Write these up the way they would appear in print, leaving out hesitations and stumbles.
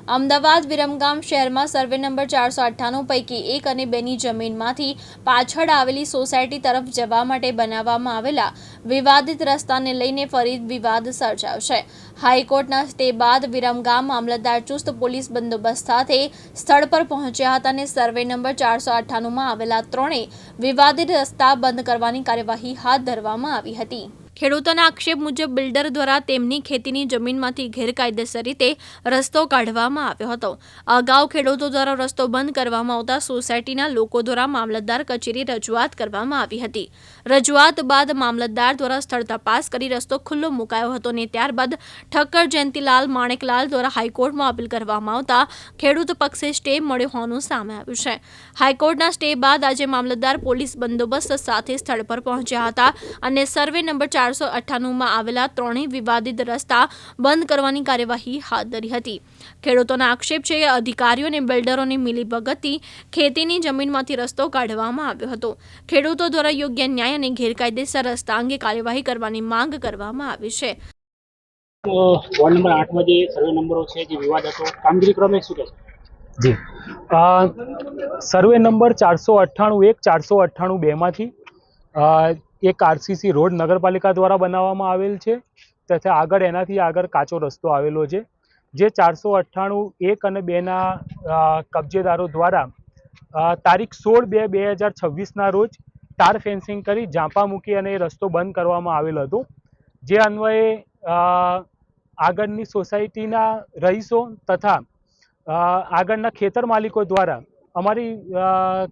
અમદાવાદ વિરમગામ શહેરમાં survey number 498 પૈકી 1 અને 2ની જમીનમાંથી પાછળ આવેલી સોસાયટી તરફ જવા માટે બનાવવામાં આવેલા વિવાદિત રસ્તાને લઈને ફરી વિવાદ સર્જાયો છે। હાઈકોર્ટના સ્ટે બાદ વિરમગામ મામલતદાર ચુસ્ત પોલીસ બંદોબસ્ત સાથે સ્થળ પર પહોંચ્યા હતા અને સર્વે નંબર 498માં આવેલા ત્રણેય વિવાદિત રસ્તા બંધ કરવાની કાર્યવાહી હાથ ધરવામાં આવી હતી। ખેડૂતોના આક્ષેપ મુજબ બિલ્ડર દ્વારા તેમની ખેતીની જમીનમાંથી ગેરકાયદેસર રીતે રસ્તો કાઢવામાં આવ્યો હતો। અગાઉ ખેડૂતો દ્વારા રસ્તો બંધ કરવામાં આવતા સોસાયટીના લોકો દ્વારા મામલતદાર કચેરી રજૂઆત કરવામાં આવી હતી। રજૂઆત બાદ મામલતદાર દ્વારા સ્થળ તપાસ કરી રસ્તો ખુલ્લો મુકાયો હતો અને ત્યારબાદ ઠક્કર જયંતિલાલ માણેકલાલ દ્વારા હાઈકોર્ટમાં અપીલ કરવામાં આવતા ખેડૂત પક્ષે સ્ટે મળ્યો હોવાનું સામે આવ્યું છે। હાઈકોર્ટના સ્ટે બાદ આજે મામલતદાર પોલીસ બંદોબસ્ત સાથે સ્થળ પર પહોંચ્યા હતા અને સર્વે નંબર 498માં આવેલા ત્રણેય વિવાદિત રસ્તા બંધ કરવાની કાર્યવાહી હાથ ધરી હતી। ખેડૂતોના આક્ષેપ છે કે અધિકારીઓ અને બિલ્ડરોની મિલીભગતથી ખેતીની જમીનમાંથી રસ્તો કાઢવામાં આવ્યો હતો। ખેડૂતો દ્વારા યોગ્ય ન્યાય અને ગેરકાયદેસર રસ્તા અંગે કાર્યવાહી કરવાની માંગ કરવામાં આવી છે। વોર્ડ નંબર 8માં જે સર્વે નંબરો છે જે વિવાદ હતો કામગીરી ક્રમે શું કહેશો? જી, સર્વે નંબર 498 498 માંથી એક આરસીસી રોડ નગરપાલિકા દ્વારા બનાવવામાં આવેલ છે તથા આગળ એનાથી આગળ કાચો રસ્તો આવેલો છે જે 498 1 અને 2ના કબજેદારો દ્વારા તારીખ 16/2/2026ના રોજ તાર ફેન્સિંગ કરી ઝાંપા મૂકી અને એ રસ્તો બંધ કરવામાં આવેલ હતો। જે અન્વયે આગળની સોસાયટીના રહીશો તથા આગળના ખેતર માલિકો દ્વારા અમારી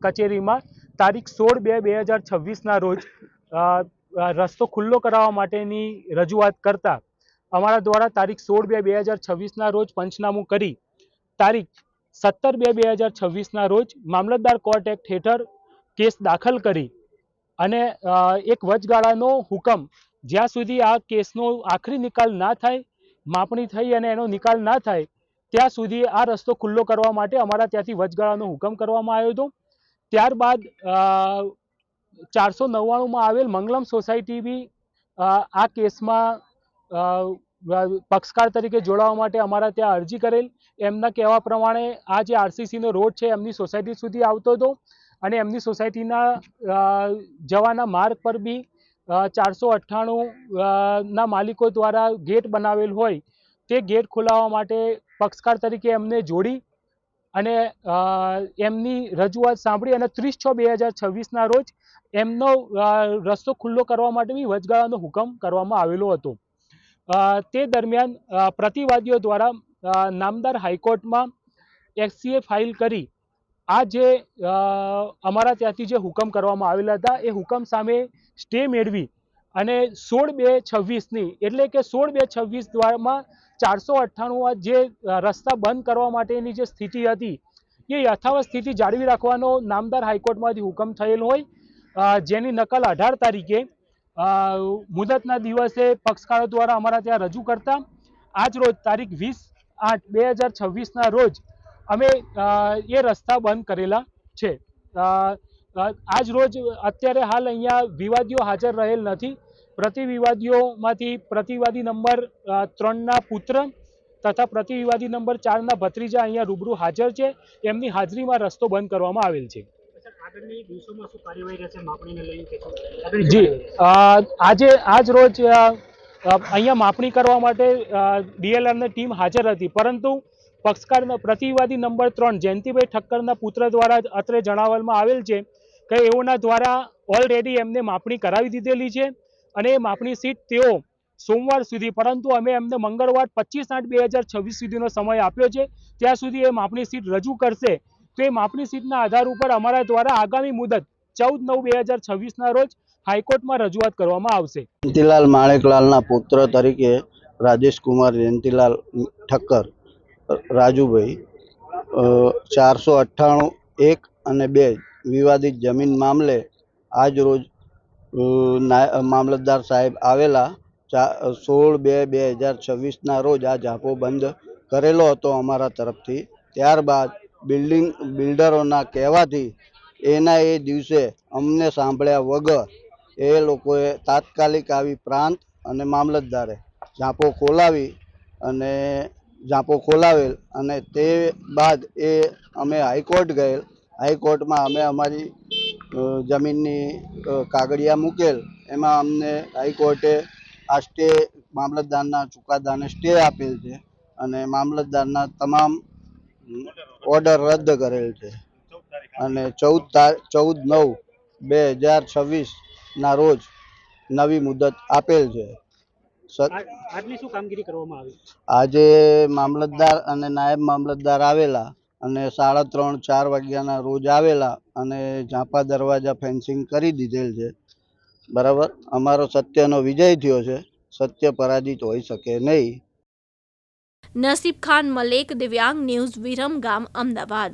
કચેરીમાં તારીખ 16/2/2026ના રોજ રસ્તો ખુલ્લો કરાવવા માટેની રજૂઆત કરતા અમારા દ્વારા તારીખ 16/2/2026ના રોજ પંચનામું કરી તારીખ 17/2/2026ના રોજ મામલતદાર કોર્ટ એક્ટ હેઠળ કેસ દાખલ કરી અને એક વચગાળાનો હુકમ જ્યાં સુધી આ કેસનો આખરી નિકાલ ના થાય, માપણી થઈ અને એનો નિકાલ ના થાય ત્યાં સુધી આ રસ્તો ખુલ્લો કરવા માટે અમારા ત્યાંથી વચગાળાનો હુકમ કરવામાં આવ્યો હતો। ત્યારબાદ 499માં આવેલ મંગલમ સોસાયટી બી આ કેસમાં પક્ષકાર તરીકે જોડાવા માટે અમારા ત્યાં અરજી કરેલ। એમના કહેવા પ્રમાણે આ જે આરસીસીનો રોડ છે એમની સોસાયટી સુધી આવતો હતો અને એમની સોસાયટીના જવાના માર્ગ પર બી 498ના માલિકો દ્વારા ગેટ બનાવેલ હોય તે ગેટ ખોલાવવા માટે પક્ષકાર તરીકે એમને જોડી અને એમની રજૂઆત સાંભળી અને 30/6/2026ના રોજ એમનો રસ્તો ખુલ્લો કરવા માટે બી વચગાળાનો હુકમ કરવામાં આવેલો હતો। તે દરમિયાન પ્રતિવાદીઓ દ્વારા નામદાર હાઈકોર્ટમાં એફસીએ ફાઇલ કરી આ જે અમારા ત્યાંથી જે હુકમ કરવામાં આવેલા હતા એ હુકમ સામે સ્ટે મેળવી અને 16/2/26ની એટલે કે 16/2/26 દ્વારામાં 498 જે રસ્તા બંધ કરવા માટેની જે સ્થિતિ હતી એ યથાવત સ્થિતિ જાળવી રાખવાનો નામદાર હાઈકોર્ટમાંથી હુકમ થયેલ હોય જેની નકલ 18 તારીખે મુદતના દિવસે પક્ષકારો દ્વારા અમારા ત્યાં રજૂ કરતા આજ રોજ તારીખ 20/8/2026ના રોજ અમે એ રસ્તા બંધ કરેલા છે। આજ રોજ અત્યારે હાલ અહીંયા વિવાદીઓ હાજર રહેલ નથી। પ્રતિવિવાદીઓમાંથી પ્રતિવાદી નંબર 3ના પુત્ર તથા પ્રતિવાદી નંબર 4ના ભત્રીજા અહીંયા રૂબરૂ હાજર છે। એમની હાજરીમાં રસ્તો બંધ કરવામાં આવેલ છે। જી, આજ રોજ અહીંયા માપણી કરવા માટે ડીએલઆરની ટીમ હાજર હતી પરંતુ પક્ષકારના પ્રતિવાદી નંબર 3 જયંતિભાઈ ઠક્કરના પુત્ર દ્વારા અત્રે જણાવવામાં આવેલ છે કે એઓના દ્વારા ઓલરેડી એમને માપણી કરાવી દીધેલી છે અને એ માપણી સીટ તેઓ સોમવાર સુધી પરંતુ અમે એમને મંગળવાર 25/8/2026 સુધીનો સમય આપ્યો છે। ત્યાં સુધી એ માપણી સીટ રજૂ કરશે તો એ માપણી સીટના આધાર ઉપર અમારા દ્વારા આગામી મુદત 14/9/2026ના રોજ હાઈકોર્ટમાં રજૂઆત કરવામાં આવશે। જયંતિલાલ માણેકલાલના પુત્ર તરીકે રાજેશકુમાર જયંતિલાલ ઠક્કર રાજુભાઈ 498 1 અને 2 વિવાદિત જમીન મામલે આજ રોજ મામલતદાર સાહેબ આવેલા 16/2/2026ના રોજ આ ઝાંપો બંધ કરેલો હતો અમારા તરફથી। ત્યારબાદ બિલ્ડરોના કહેવાથી એના એ દિવસે અમને સાંભળ્યા વગર એ લોકોએ તાત્કાલિક આવી પ્રાંત અને મામલતદારે ઝાંપો ખોલાવી અને જાપો ખોલાવેલ અને તે બાદ એ અમે હાઈકોર્ટ ગયેલ. હાઈકોર્ટમાં અમે અમારી જમીનની કાગળિયા મૂકેલ. એમાં અમને હાઈકોર્ટે આ સ્ટે મામલતદારના ચુકાદાને સ્ટે આપેલ છે અને મામલતદારના તમામ ઓર્ડર રદ કરેલ છે અને 14/9/2026ના રોજ નવી મુદત આપેલ છે. આજની શું કામગીરી કરવામાં આવી? આજે મામલતદાર અને નાયબ મામલતદાર આવેલા અને 3:30-4 વાગ્યાના રોજ આવેલા અને ઝાંપા દરવાજા ફેન્સિંગ કરી દીધેલ છે. બરાબર, અમારો સત્યનો વિજય થયો છે. સત્ય પરાજિત હોઈ શકે નહીં. નસીબ ખાન મલેક, દિવ્યાંગ ન્યૂઝ, વિરમગામ, અમદાવાદ.